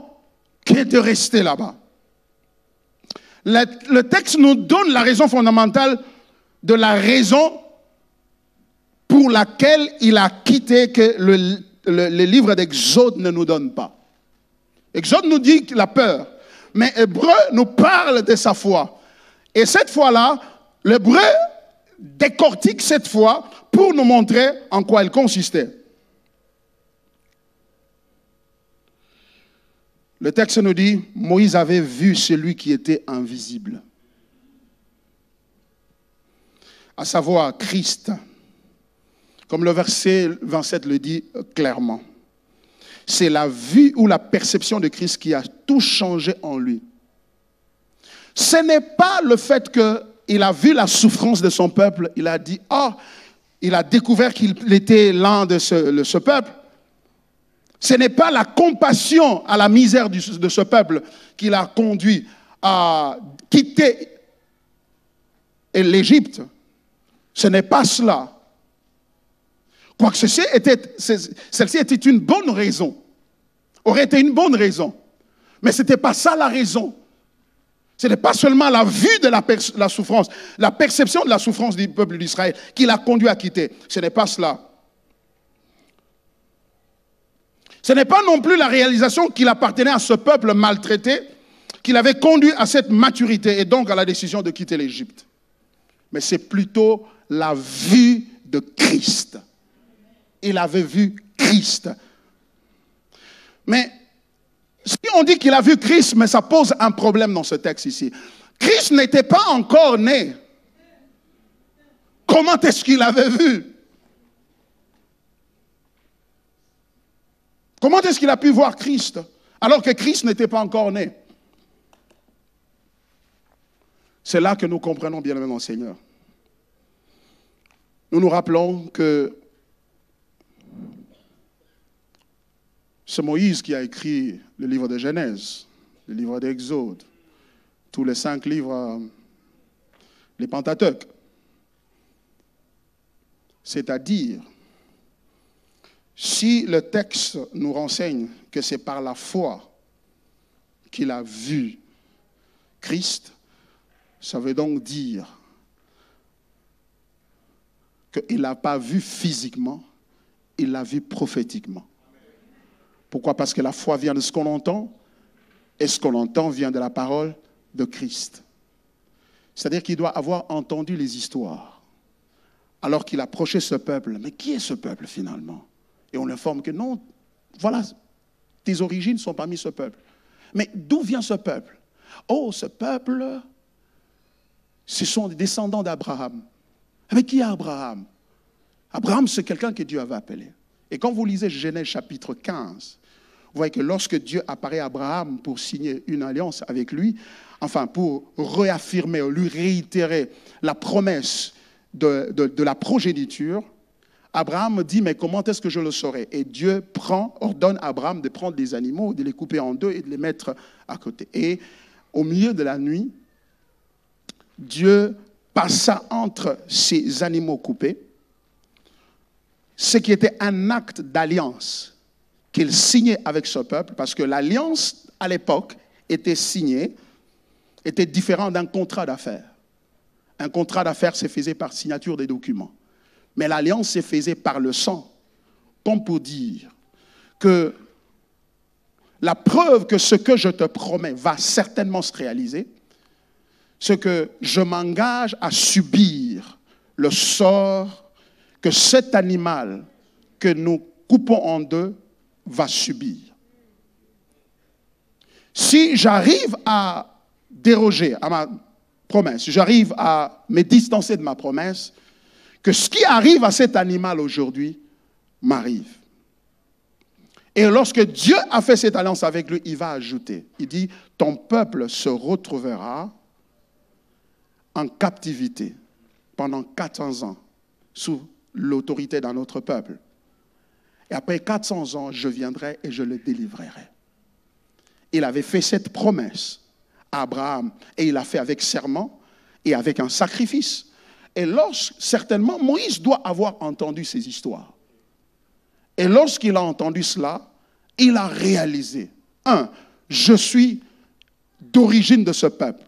que de rester là-bas. Le texte nous donne la raison fondamentale de la raison pour laquelle il a quitté que le livre d'Exode ne nous donne pas. Exode nous dit qu'il a peur, mais Hébreu nous parle de sa foi. Et cette fois-là, l'Hébreu décortique cette foi pour nous montrer en quoi elle consistait. Le texte nous dit, Moïse avait vu celui qui était invisible, à savoir Christ, comme le verset 27 le dit clairement. C'est la vue ou la perception de Christ qui a tout changé en lui. Ce n'est pas le fait qu'il a vu la souffrance de son peuple, il a dit, il a découvert qu'il était l'un de ce peuple. Ce n'est pas la compassion à la misère de ce peuple qui l'a conduit à quitter l'Égypte. Ce n'est pas cela. Quoique celle-ci était une bonne raison, aurait été une bonne raison, mais ce n'était pas ça la raison. Ce n'est pas seulement la vue de la souffrance, la perception de la souffrance du peuple d'Israël qui l'a conduit à quitter. Ce n'est pas cela. Ce n'est pas non plus la réalisation qu'il appartenait à ce peuple maltraité qui l'avait conduit à cette maturité et donc à la décision de quitter l'Égypte. Mais c'est plutôt la vue de Christ. Il avait vu Christ. Mais si on dit qu'il a vu Christ, mais ça pose un problème dans ce texte ici. Christ n'était pas encore né. Comment est-ce qu'il avait vu? Comment est-ce qu'il a pu voir Christ alors que Christ n'était pas encore né? C'est là que nous comprenons bien le Seigneur. Nous nous rappelons que c'est Moïse qui a écrit le livre de Genèse, le livre d'Exode, tous les 5 livres, les Pentateuques. C'est-à-dire, si le texte nous renseigne que c'est par la foi qu'il a vu Christ, ça veut donc dire qu'il n'a pas vu physiquement, il l'a vu prophétiquement. Pourquoi? Parce que la foi vient de ce qu'on entend, et ce qu'on entend vient de la parole de Christ. C'est-à-dire qu'il doit avoir entendu les histoires, alors qu'il approchait ce peuple. Mais qui est ce peuple finalement? Et on l'informe que non, voilà, tes origines sont parmi ce peuple. Mais d'où vient ce peuple? Oh, ce peuple, ce sont des descendants d'Abraham. Mais qui est Abraham? Abraham, c'est quelqu'un que Dieu avait appelé. Et quand vous lisez Genèse chapitre 15, vous voyez que lorsque Dieu apparaît à Abraham pour signer une alliance avec lui, enfin pour réaffirmer, lui réitérer la promesse de la progéniture, Abraham dit, mais comment est-ce que je le saurai? Et Dieu ordonne à Abraham de prendre des animaux, de les couper en deux et de les mettre à côté. Et au milieu de la nuit, Dieu passa entre ces animaux coupés, ce qui était un acte d'alliance qu'il signait avec ce peuple, parce que l'alliance, à l'époque, était signée, était différente d'un contrat d'affaires. Un contrat d'affaires se faisait par signature des documents. Mais l'alliance se faisait par le sang, comme pour dire que la preuve que ce que je te promets va certainement se réaliser, c'est que je m'engage à subir le sort que cet animal que nous coupons en deux va subir. Si j'arrive à déroger à ma promesse, si j'arrive à me distancer de ma promesse, que ce qui arrive à cet animal aujourd'hui m'arrive. Et lorsque Dieu a fait cette alliance avec lui, il va ajouter, il dit, ton peuple se retrouvera en captivité pendant 400 ans sous l'autorité d'un autre peuple. Et après 400 ans, je viendrai et je le délivrerai. Il avait fait cette promesse à Abraham et il l'a fait avec serment et avec un sacrifice. Et certainement, Moïse doit avoir entendu ces histoires. Et lorsqu'il a entendu cela, il a réalisé, je suis d'origine de ce peuple.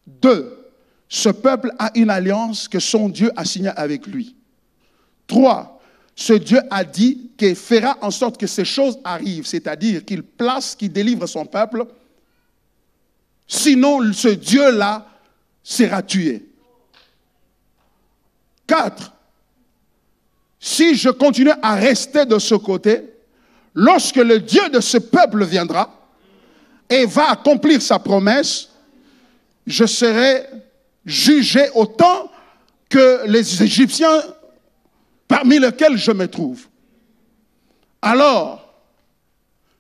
2, ce peuple a une alliance que son Dieu a signée avec lui. 3, ce Dieu a dit qu'il fera en sorte que ces choses arrivent, c'est-à-dire qu'il délivre son peuple. Sinon, ce Dieu-là sera tué. 4, si je continue à rester de ce côté, lorsque le Dieu de ce peuple viendra et va accomplir sa promesse, je serai jugé autant que les Égyptiens parmi lesquels je me trouve. Alors,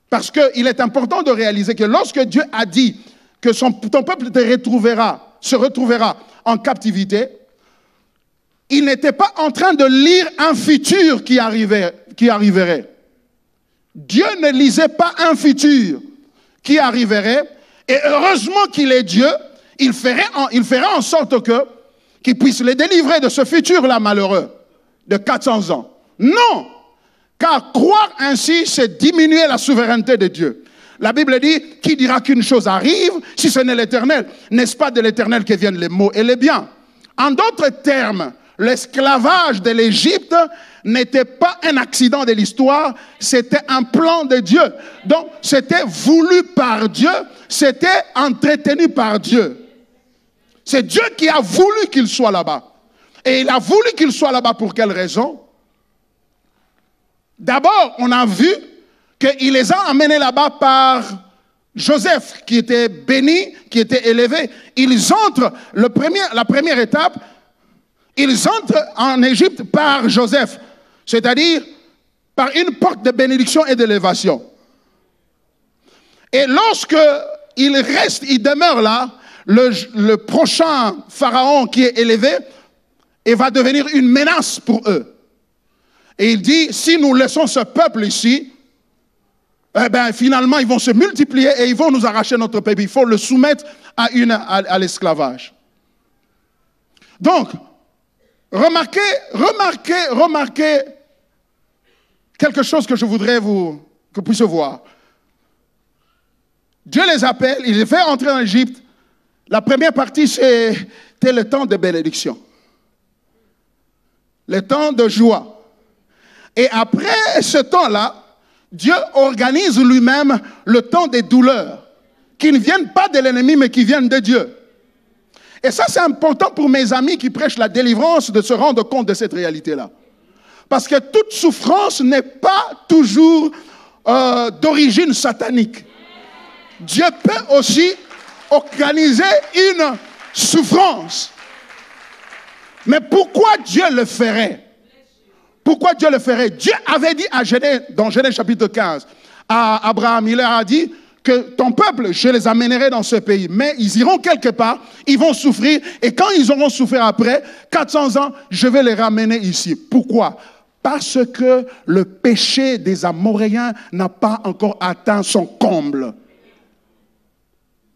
parce qu'il est important de réaliser que lorsque Dieu a dit que ton peuple se retrouvera en captivité, il n'était pas en train de lire un futur qui arriverait. Dieu ne lisait pas un futur qui arriverait, et heureusement qu'il est Dieu, il fera en sorte qu'il puisse les délivrer de ce futur-là malheureux de 400 ans. Non, car croire ainsi, c'est diminuer la souveraineté de Dieu. La Bible dit, qui dira qu'une chose arrive, si ce n'est l'Éternel? N'est-ce pas de l'Éternel que viennent les maux et les biens? En d'autres termes, l'esclavage de l'Égypte n'était pas un accident de l'histoire, c'était un plan de Dieu. Donc, c'était voulu par Dieu, c'était entretenu par Dieu. C'est Dieu qui a voulu qu'il soit là-bas. Et il a voulu qu'il soit là-bas pour quelle raison? D'abord, on a vu qu'il les a amenés là-bas par Joseph, qui était béni, qui était élevé. Ils entrent, la première étape, ils entrent en Égypte par Joseph, c'est-à-dire par une porte de bénédiction et d'élévation. Et lorsqu'ils restent, ils demeurent là, le prochain pharaon qui est élevé, et va devenir une menace pour eux. Et il dit, si nous laissons ce peuple ici, eh bien, finalement, ils vont se multiplier et ils vont nous arracher notre pays. Il faut le soumettre à l'esclavage. Donc, remarquez quelque chose que je voudrais que vous puissiez voir. Dieu les appelle, il les fait entrer en Égypte. La première partie, c'était le temps de bénédiction. Le temps de joie. Et après ce temps-là, Dieu organise lui-même le temps des douleurs, qui ne viennent pas de l'ennemi, mais qui viennent de Dieu. Et ça, c'est important pour mes amis qui prêchent la délivrance de se rendre compte de cette réalité-là. Parce que toute souffrance n'est pas toujours d'origine satanique. Dieu peut aussi organiser une souffrance. Mais pourquoi Dieu le ferait? Pourquoi Dieu le ferait? Dieu avait dit dans Genèse chapitre 15, à Abraham, il leur a dit que ton peuple, je les amènerai dans ce pays. Mais ils iront quelque part, ils vont souffrir, et quand ils auront souffert après, 400 ans, je vais les ramener ici. Pourquoi? Parce que le péché des Amoréens n'a pas encore atteint son comble.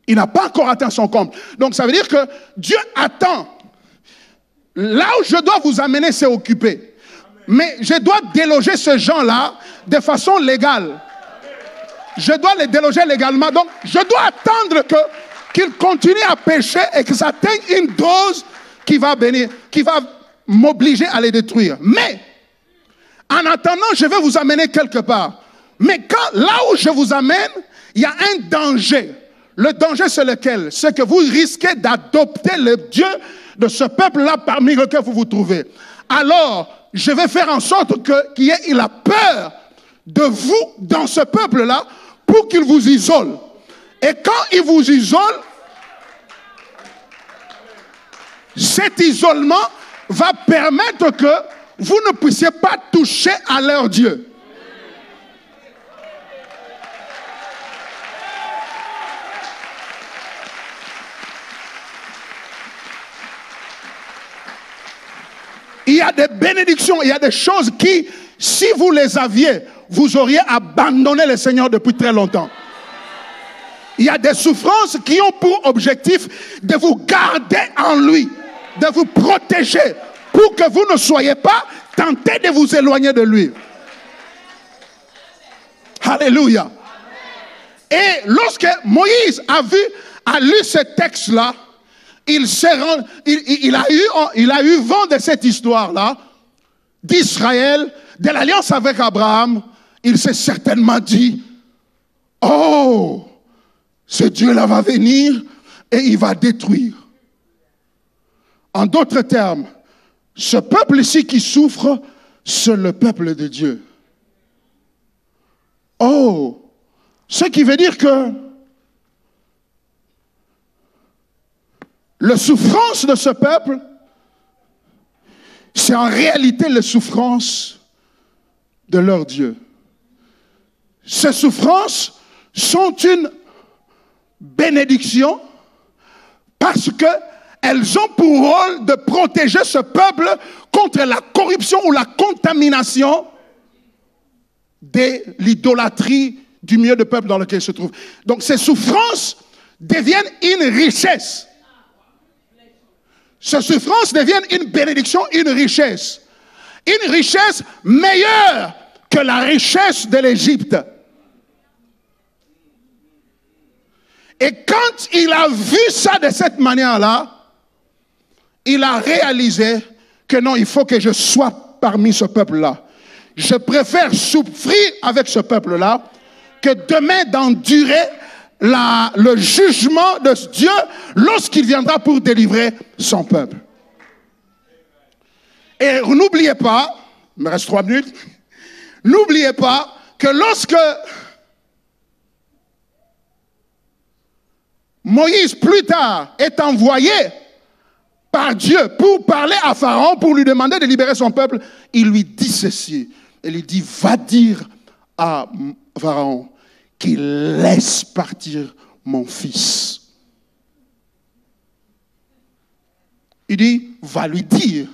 Il n'a pas encore atteint son comble. Donc ça veut dire que Dieu attend. Là où je dois vous amener, c'est occupé. Mais je dois déloger ces gens-là de façon légale. Je dois les déloger légalement. Donc, je dois attendre qu'ils continuent à pécher et que ça atteigne une dose qui va m'obliger à les détruire. Mais, en attendant, je vais vous amener quelque part. Mais là où je vous amène, il y a un danger. Le danger, c'est lequel? C'est que vous risquez d'adopter le Dieu de ce peuple-là parmi lequel vous vous trouvez. Alors, je vais faire en sorte qu'il y ait la peur de vous dans ce peuple-là pour qu'il vous isole. Et quand il vous isole, cet isolement va permettre que vous ne puissiez pas toucher à leur Dieu. Il y a des bénédictions, il y a des choses qui, si vous les aviez, vous auriez abandonné le Seigneur depuis très longtemps. Il y a des souffrances qui ont pour objectif de vous garder en lui, de vous protéger, pour que vous ne soyez pas tentés de vous éloigner de lui. Alléluia. Et lorsque Moïse a lu ce texte-là, il a eu vent de cette histoire-là, d'Israël, de l'alliance avec Abraham. Il s'est certainement dit, oh, ce Dieu-là va venir et il va détruire. En d'autres termes, ce peuple ici qui souffre, c'est le peuple de Dieu. Oh, ce qui veut dire que la souffrance de ce peuple, c'est en réalité la souffrance de leur Dieu. Ces souffrances sont une bénédiction parce qu'elles ont pour rôle de protéger ce peuple contre la corruption ou la contamination de l'idolâtrie du milieu de peuple dans lequel il se trouve. Donc ces souffrances deviennent une richesse. Ces souffrances deviennent une bénédiction, une richesse. Une richesse meilleure que la richesse de l'Égypte. Et quand il a vu ça de cette manière-là, il a réalisé que non, il faut que je sois parmi ce peuple-là. Je préfère souffrir avec ce peuple-là que demain d'endurer le jugement de Dieu lorsqu'il viendra pour délivrer son peuple. Et n'oubliez pas, il me reste 3 minutes, n'oubliez pas que lorsque Moïse plus tard est envoyé par Dieu pour parler à Pharaon, pour lui demander de libérer son peuple, il lui dit ceci, il lui dit, va dire à Pharaon qu'il laisse partir mon fils. Il dit, va lui dire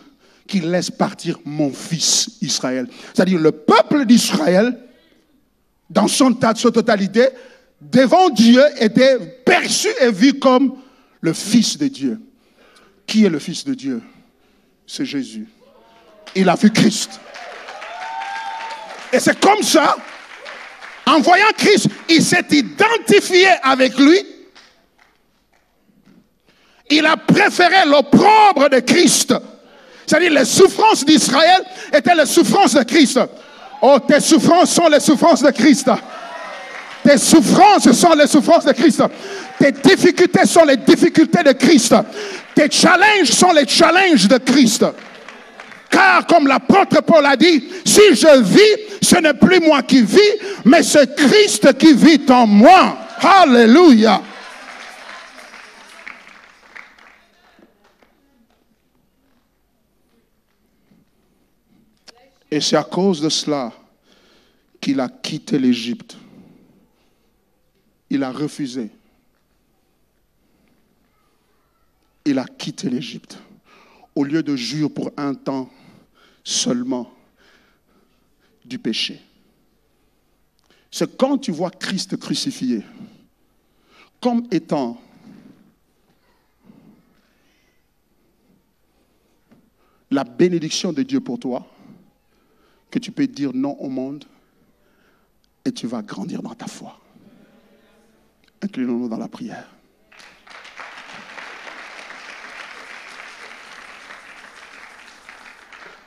qu'il laisse partir mon fils Israël. C'est-à-dire le peuple d'Israël, dans sa totalité, devant Dieu, était perçu et vu comme le fils de Dieu. Qui est le fils de Dieu? C'est Jésus. Il a vu Christ. Et c'est comme ça, en voyant Christ, il s'est identifié avec lui. Il a préféré l'opprobre de Christ. C'est-à-dire les souffrances d'Israël étaient les souffrances de Christ. Oh, tes souffrances sont les souffrances de Christ. Tes souffrances sont les souffrances de Christ. Tes difficultés sont les difficultés de Christ. Tes challenges sont les challenges de Christ. Car comme l'apôtre Paul a dit, si je vis, ce n'est plus moi qui vis, mais c'est Christ qui vit en moi. Alléluia. Et c'est à cause de cela qu'il a quitté l'Égypte. Il a refusé. Il a quitté l'Égypte. Au lieu de jurer pour un temps seulement du péché. C'est quand tu vois Christ crucifié comme étant la bénédiction de Dieu pour toi, que tu peux dire non au monde et tu vas grandir dans ta foi. Inclinons-nous dans la prière.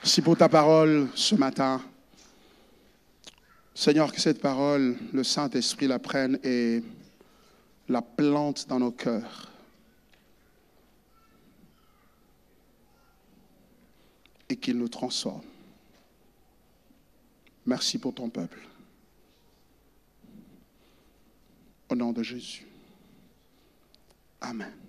Merci pour ta parole ce matin. Seigneur, que cette parole, le Saint-Esprit la prenne et la plante dans nos cœurs et qu'il nous transforme. Merci pour ton peuple. Au nom de Jésus. Amen.